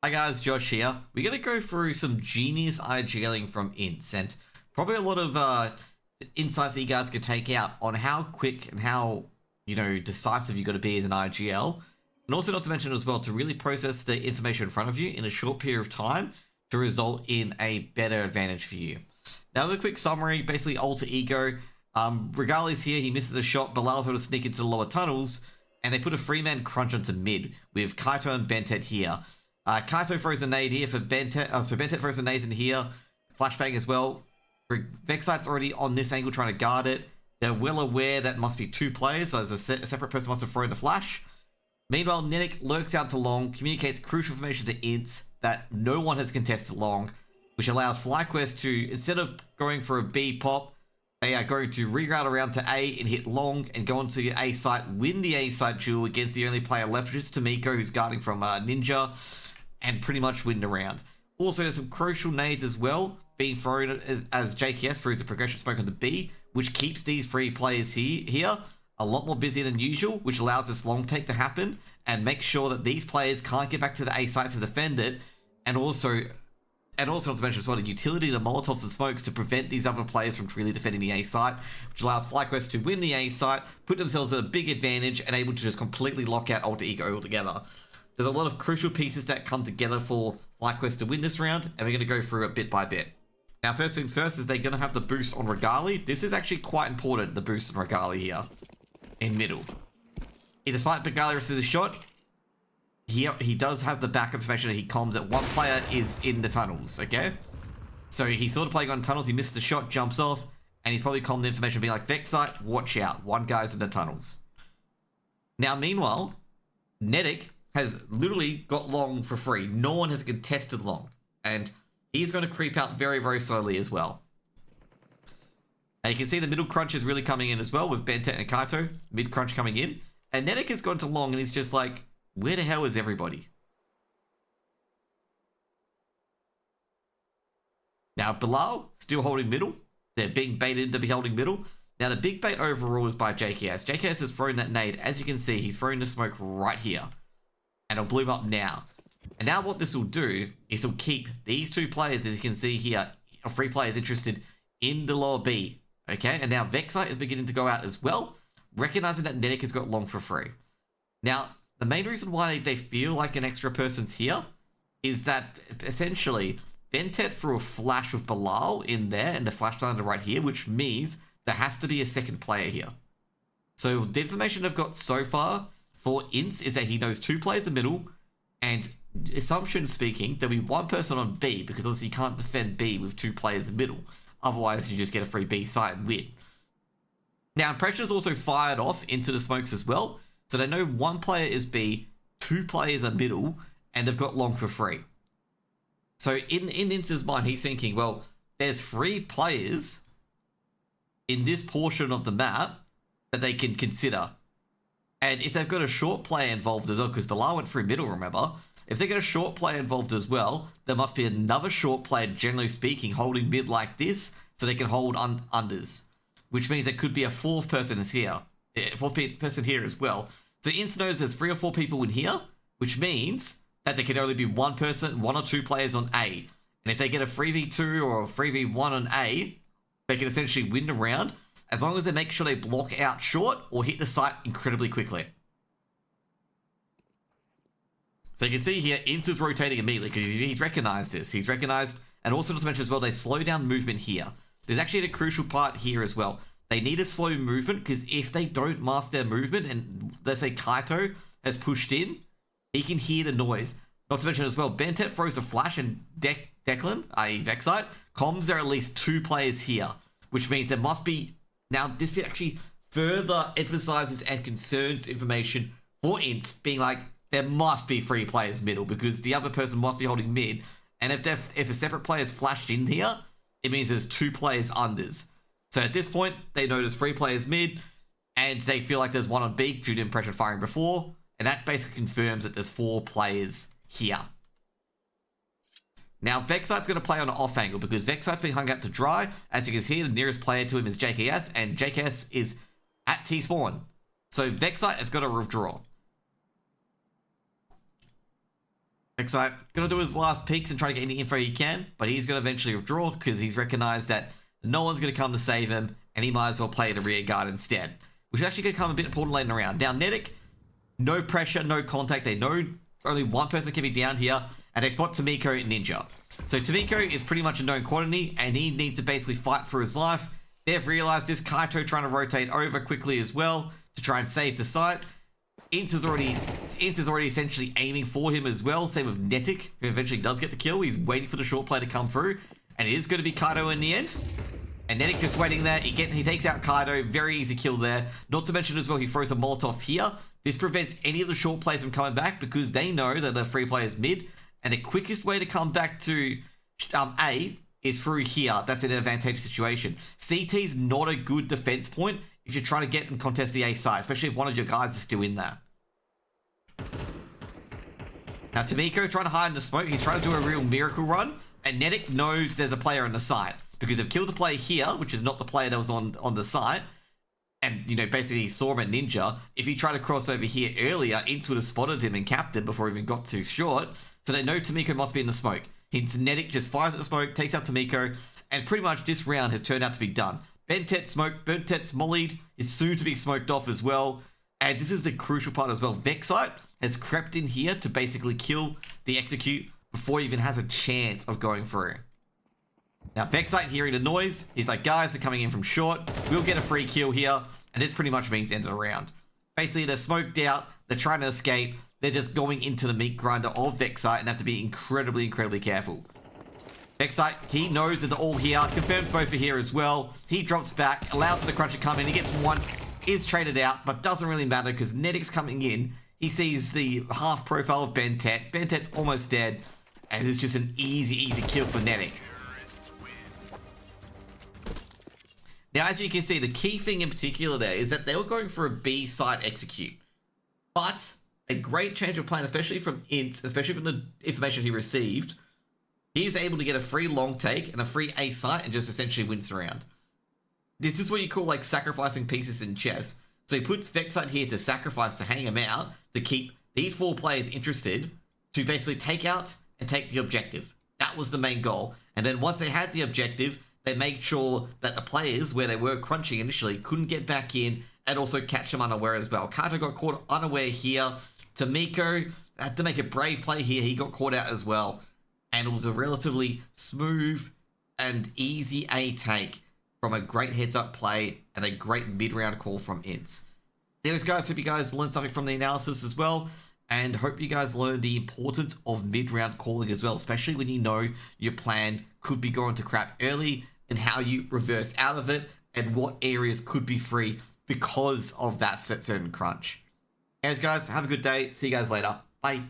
Hi guys, Josh here. We're going to go through some genius IGLing from Ints and probably a lot of insights that you guys can take out on how quick and how, decisive you got to be as an IGL. And also not to mention as well to really process the information in front of you in a short period of time to result in a better advantage for you. Now, with a quick summary, basically alter ego. Regardless here, he misses a shot, Bilal's able to sneak into the lower tunnels, and they put a 3-man crunch onto mid with Kaito and Bentet here. Kaito throws a nade here for Bentet, so Bentet throws a nade in here, flashbang as well. Vexite's already on this angle trying to guard it. They're well aware that must be two players, so as a separate person must have thrown the flash. Meanwhile, nettik lurks out to long, communicates crucial information to Ints that no one has contested long, which allows FlyQuest to, instead of going for a B pop, they are going to reroute around to A and hit long and go onto the A site, win the A site duel against the only player left, which is Tomiko, who's guarding from Ninja, and pretty much win the round. Also, there's some crucial nades as well being thrown as JKS throws the progression smoke onto B, which keeps these three players here a lot more busy than usual, which allows this long take to happen and makes sure that these players can't get back to the A site to defend it, and also not to mention as well the utility of the Molotovs and smokes to prevent these other players from really defending the A site, which allows FlyQuest to win the A site, put themselves at a big advantage, and able to just completely lock out alter ego altogether. There's a lot of crucial pieces that come together for FlyQuest to win this round, and we're going to go through it bit by bit. Now, first things first is they're going to have the boost on Regali. This is actually quite important, the boost on Regali here in middle. Despite Regali receives a shot, he does have the back information that he comms that one player is in the tunnels, okay? So he's sort of playing on tunnels, he missed the shot, jumps off, and he's probably commed the information being like, Vexite, watch out, one guy's in the tunnels. Now, meanwhile, nettik has literally got long for free. No one has contested long, and he's going to creep out very, very slowly as well. And you can see the middle crunch is really coming in as well with Bentet and Kaito. Mid crunch coming in. And nettik has gone to long and he's just like, where the hell is everybody? Now, Bilal still holding middle. They're being baited into be holding middle. Now, the big bait overall is by JKS. JKS has thrown that nade. As you can see, he's throwing the smoke right here. And it'll bloom up now. And now what this will do is it'll keep these two players, as you can see here, 3 players interested in the lower B. Okay, and now Vexite is beginning to go out as well, recognizing that nettik has got long for free. Now, the main reason why they feel like an extra person's here is that essentially Bentet threw a flash with Bilal in there and the flash line right here, which means there has to be a second player here. So the information I've got so far for Ints is that he knows 2 players in the middle, and assumption speaking, there'll be one person on B, because obviously you can't defend B with 2 players in the middle. Otherwise, you just get a free B site and win. Now, impression is also fired off into the smokes as well. So they know 1 player is B, 2 players are middle, and they've got long for free. So in Ints' mind, he's thinking, well, there's 3 players in this portion of the map that they can consider. And if they've got a short player involved as well, because Bilal went through middle, remember? If they get a short player involved as well, there must be another short player, generally speaking, holding mid like this, so they can hold unders. Which means there could be a 4th person is here. 4th person here as well. So Ints knows there's 3 or 4 people in here, which means that there can only be 1 person, 1 or 2 players on A. And if they get a 3v2 or a 3v1 on A, they can essentially win the round, as long as they make sure they block out short or hit the site incredibly quickly. So you can see here, Ints is rotating immediately because he's recognized this. He's recognized, and also just to mention as well, they slow down movement here. There's actually a crucial part here as well. They need a slow movement because if they don't master their movement, and let's say Kaito has pushed in, he can hear the noise. Not to mention as well, Bentet throws a flash and Declan, i.e. Vexite, comms there are at least 2 players here, which means there must be... Now, this actually further emphasizes and concerns information for Ints, being like, there must be 3 players middle, because the other person must be holding mid, and if a separate player is flashed in here, it means there's 2 players unders. So at this point, they know there's 3 players mid, and they feel like there's 1 on B due to impression firing before, and that basically confirms that there's 4 players here. Now, Vexite's going to play on an off angle because Vexite's been hung out to dry. As you can see, the nearest player to him is JKS, and JKS is at T-spawn. So Vexite has got to withdraw. Vexite gonna do his last peeks and try to get any info he can, but he's gonna eventually withdraw because he's recognized that no one's gonna come to save him, and he might as well play the rear guard instead, which is actually gonna come a bit important later around. Now, nettik, no pressure, no contact. They know only one person can be down here, and they spot Tomiko and Ninja. So Tomiko is pretty much a known quantity, and he needs to basically fight for his life. They've realized this. Kaito trying to rotate over quickly as well to try and save the site. Ince is already essentially aiming for him as well. Same with nettik, who eventually does get the kill. He's waiting for the short play to come through, and it is going to be Kaito in the end. And nettik just waiting there. He takes out Kaito. Very easy kill there. Not to mention as well, he throws a Molotov here. This prevents any of the short plays from coming back because they know that the free play is mid, and the quickest way to come back to A is through here. That's an advantageous situation. CT is not a good defense point if you're trying to get and contest the A side, especially if one of your guys is still in there. Now, Tomiko trying to hide in the smoke. He's trying to do a real miracle run, and nettik knows there's a player on the side because they've killed the player here, which is not the player that was on the site. And, you know, basically saw him at Ninja. If he tried to cross over here earlier, Ince would have spotted him and capped him before he even got too short. So they know Tomiko must be in the smoke. Hence, nettik just fires at the smoke, takes out Tomiko, and pretty much this round has turned out to be done. Bentet's smoked, Bentet's mollied, is soon to be smoked off as well. And this is the crucial part as well. Vexite has crept in here to basically kill the execute before he even has a chance of going through. Now, Vexite hearing the noise, he's like, guys are coming in from short. We'll get a free kill here. And this pretty much means end of the round. Basically, they're smoked out. They're trying to escape. They're just going into the meat grinder of Vexite and have to be incredibly, incredibly careful. Vexite, he knows that they're all here. Confirms both are here as well. He drops back, allows for the crunch to come in. He gets one, is traded out, but doesn't really matter because nettik's coming in. He sees the half profile of Bentet. Bentet's almost dead. And it's just an easy, easy kill for nettik. Now, as you can see, the key thing in particular there is that they were going for a B side execute. But a great change of plan, especially from Ince, especially from the information he received, he's able to get a free long take and a free A site and just essentially wins the round. This is what you call like sacrificing pieces in chess. So he puts Vexite here to sacrifice to hang him out, to keep these four players interested, to basically take out and take the objective. That was the main goal. And then once they had the objective, they made sure that the players, where they were crunching initially, couldn't get back in and also catch them unaware as well. Kaito got caught unaware here. Tomiko had to make a brave play here. He got caught out as well. And it was a relatively smooth and easy A take from a great heads-up play and a great mid-round call from Ince. Anyways, guys, hope you guys learned something from the analysis as well. And hope you guys learned the importance of mid-round calling as well, especially when you know your plan could be going to crap early and how you reverse out of it and what areas could be free because of that certain crunch. Anyways, guys, have a good day. See you guys later. Bye.